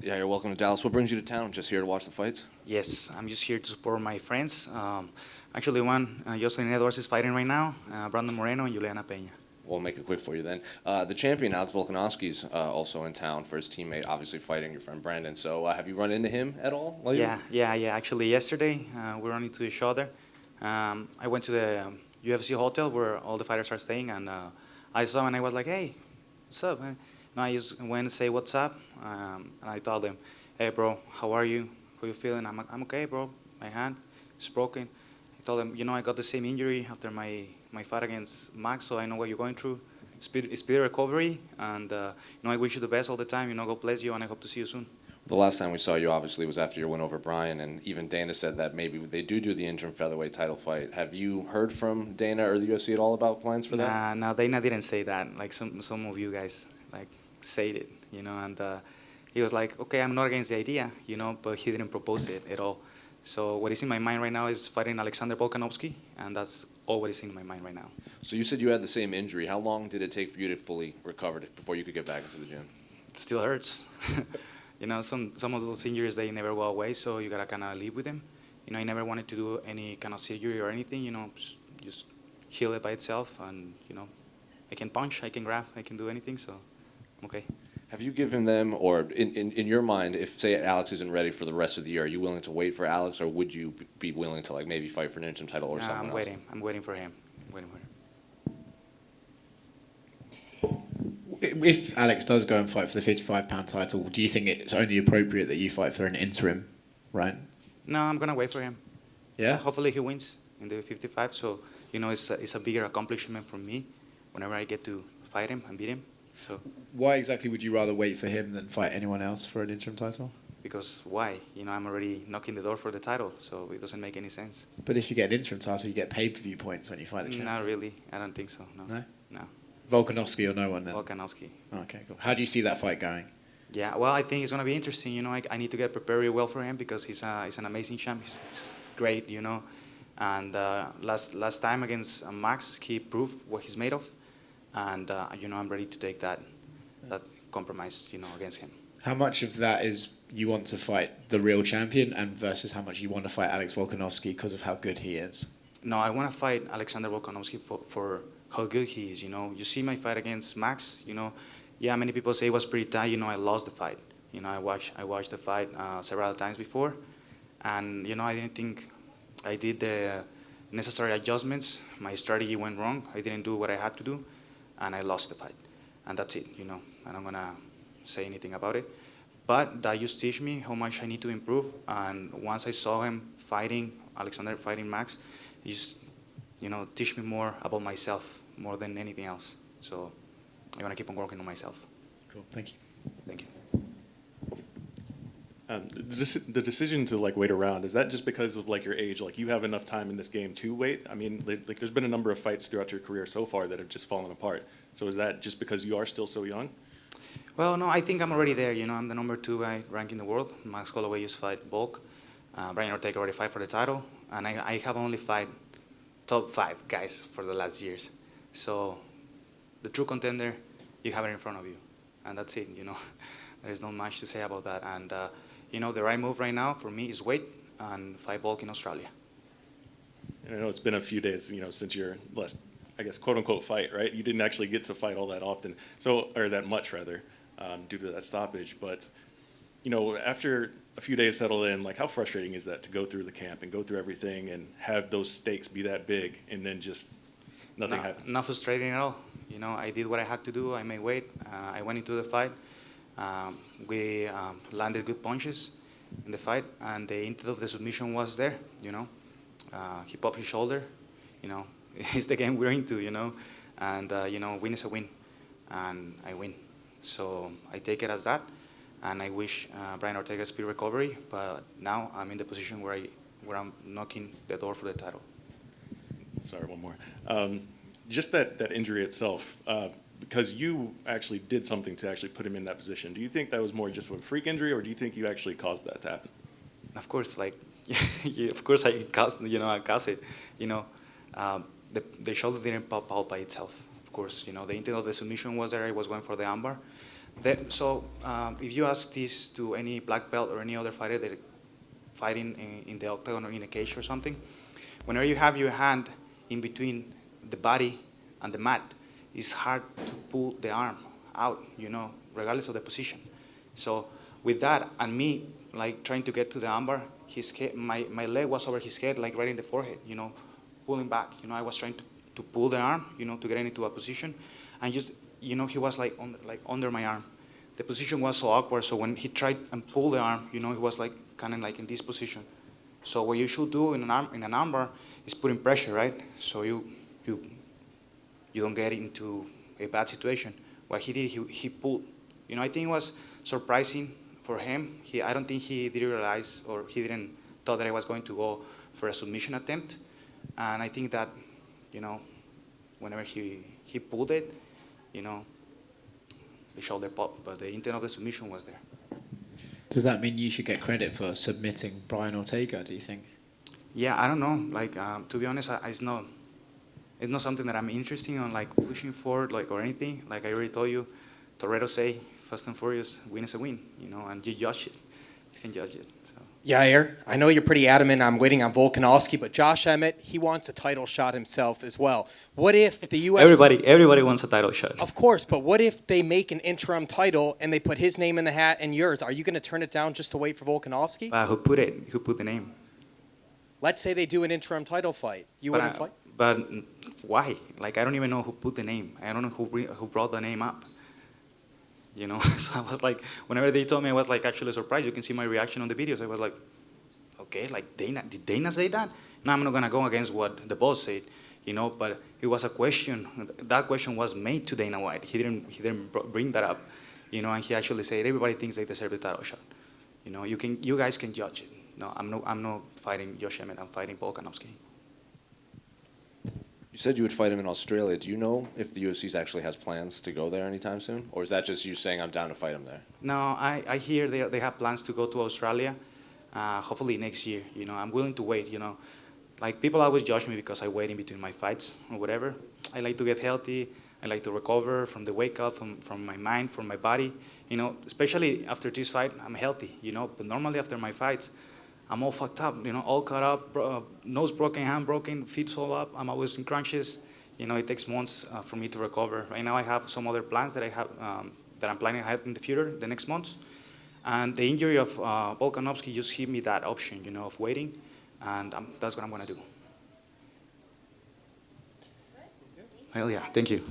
Yeah, you're welcome to Dallas. What brings you to town? Just here to watch the fights? Yes, I'm just here to support my friends. Actually, one, Jocelyn Edwards is fighting right now, Brandon Moreno and Juliana Peña. We'll make it quick for you then. The champion, Alex Volkanovski, is also in town for his teammate, obviously fighting your friend Brandon. So have you run into him at all? Yeah. Actually, yesterday we ran into each other. I went to the UFC hotel where all the fighters are staying, and I saw him and I was like, "Hey, what's up, man?" And I just went to say what's up, and I told him, "Hey, bro, how are you? How you feeling?" I'm okay, bro. My hand is broken. I told him, I got the same injury after my fight against Max, so I know what you're going through. Speedy recovery, and I wish you the best all the time. God bless you, and I hope to see you soon. The last time we saw you, obviously, was after your win over Brian, and even Dana said that maybe they do the interim featherweight title fight. Have you heard from Dana or the UFC at all about plans for that? Nah, Dana didn't say that. Like some of you guys like said it, and he was like, okay, I'm not against the idea, but he didn't propose it at all. So what is in my mind right now is fighting Alexander Volkanovski, and that's all what is in my mind right now. So you said you had the same injury. How long did it take for you to fully recover before you could get back into the gym? It still hurts. Some of those injuries, they never go away, so you gotta kind of live with them. I never wanted to do any kind of surgery or anything. Just heal it by itself, and I can punch, I can grab, I can do anything, so I'm okay. Have you given them, or in your mind, if, say, Alex isn't ready for the rest of the year, are you willing to wait for Alex, or would you be willing to, maybe fight for an interim title or something else? I'm waiting for him. I'm waiting for him. If Alex does go and fight for the 55-pound title, do you think it's only appropriate that you fight for an interim, right? No, I'm going to wait for him. Yeah? Hopefully he wins in the 55, so, it's a bigger accomplishment for me whenever I get to fight him and beat him. So. Why exactly would you rather wait for him than fight anyone else for an interim title? Because why? I'm already knocking the door for the title, so it doesn't make any sense. But if you get an interim title, you get pay-per-view points when you fight the champion. Not really. I don't think so, no. No? No. Volkanovski or no one then? Volkanovski. Okay, cool. How do you see that fight going? Yeah, well, I think it's going to be interesting. I need to get prepared really well for him because he's an amazing champ. He's great, And last time against Max, he proved what he's made of. And, I'm ready to take that compromise, against him. How much of that is you want to fight the real champion and versus how much you want to fight Alex Volkanovski because of how good he is? No, I want to fight Alexander Volkanovski for how good he is. You see my fight against Max. Yeah, many people say it was pretty tight. I lost the fight. I watched the fight several times before, and I didn't think I did the necessary adjustments. My strategy went wrong. I didn't do what I had to do, and I lost the fight. And that's it. I'm not gonna say anything about it. But that just teach me how much I need to improve. And once I saw him fighting Alexander fighting Max, it just teach me more about myself more than anything else. So I'm gonna keep on working on myself. Cool. Thank you. Thank you. The decision to wait around, is that just because of your age? You have enough time in this game to wait? I mean, there's been a number of fights throughout your career so far that have just fallen apart. So is that just because you are still so young? Well, no, I think I'm already there. I'm the number 2 guy ranked in the world. Max Holloway just fight Volk. Brian Ortega already fight for the title, and I have only fight top 5 guys for the last years. So the true contender, you have it in front of you, and that's it. There's not much to say about that. And the right move right now for me is wait and fight Volk in Australia. And I know it's been a few days, since your last, I guess, quote unquote fight, right? You didn't actually get to fight all that often, or that much rather, due to that stoppage. But after a few days settled in, how frustrating is that to go through the camp and go through everything and have those stakes be that big and then just nothing happens? Not frustrating at all. I did what I had to do. I made weight. I went into the fight. We landed good punches in the fight, and the intent of the submission was there. He popped his shoulder. It's the game we're into. And win is a win, and I win. So I take it as that, and I wish Brian Ortega speed recovery. But now I'm in the position where I'm knocking the door for the title. Sorry, one more. Just that injury itself. Because you actually did something to actually put him in that position. Do you think that was more just a freak injury, or do you think you actually caused that to happen? Of course, of course I caused it. The shoulder didn't pop out by itself. Of course, the intent of the submission was there. I was going for the armbar, If you ask this to any black belt or any other fighter that fighting in the octagon or in a cage or something, whenever you have your hand in between the body and the mat, it's hard to pull the arm out, regardless of the position. So with that, and me like trying to get to the armbar, my leg was over his head, like right in the forehead, pulling back. I was trying to pull the arm, to get into a position, and just, he was like under my arm. The position was so awkward, so when he tried and pulled the arm, he was like kind of like in this position. So what you should do in an armbar is putting pressure, right? So you don't get into a bad situation. What he did, he pulled. I think it was surprising for him. I don't think he didn't realize, or he didn't thought that I was going to go for a submission attempt. And I think that, whenever he pulled it, the shoulder popped, but the intent of the submission was there. Does that mean you should get credit for submitting Brian Ortega, do you think? Yeah, I don't know. Like, to be honest, it's not something that I'm interested in, like pushing for, like, or anything. Like I already told you, Toretto say, Fast and Furious, win is a win, and you judge it. You can judge it. So. Yair, I know you're pretty adamant I'm waiting on Volkanovski, but Josh Emmett, he wants a title shot himself as well. What if the UFC... Everybody wants a title shot. Of course, but what if they make an interim title and they put his name in the hat and yours? Are you going to turn it down just to wait for Volkanovski? Who put it? Who put the name? Let's say they do an interim title fight. You wouldn't fight? But why? Like, I don't even know who put the name. I don't know who brought the name up. So I was like, whenever they told me, I was like actually surprised. You can see my reaction on the videos. I was like, okay, like did Dana say that? No, I'm not gonna go against what the boss said, But it was a question. That question was made to Dana White. He didn't bring that up, And he actually said everybody thinks they deserve the title shot. You guys can judge it. No, I'm not fighting Josh Emmett. I'm fighting Volkanovski. You said you would fight him in Australia. Do you know if the UFC actually has plans to go there anytime soon? Or is that just you saying I'm down to fight him there? No, I hear they have plans to go to Australia, hopefully next year. I'm willing to wait, Like, people always judge me because I wait in between my fights or whatever. I like to get healthy. I like to recover from the wake up, from my mind, from my body. Especially after this fight, I'm healthy, But normally after my fights, I'm all fucked up, all cut up, nose broken, hand broken, feet all up. I'm always in crunches. It takes months for me to recover. Right now I have some other plans that that I'm planning ahead in the future, the next months. And the injury of Volkanovski just gave me that option, of waiting. And that's what I'm going to do. Hell yeah, thank you.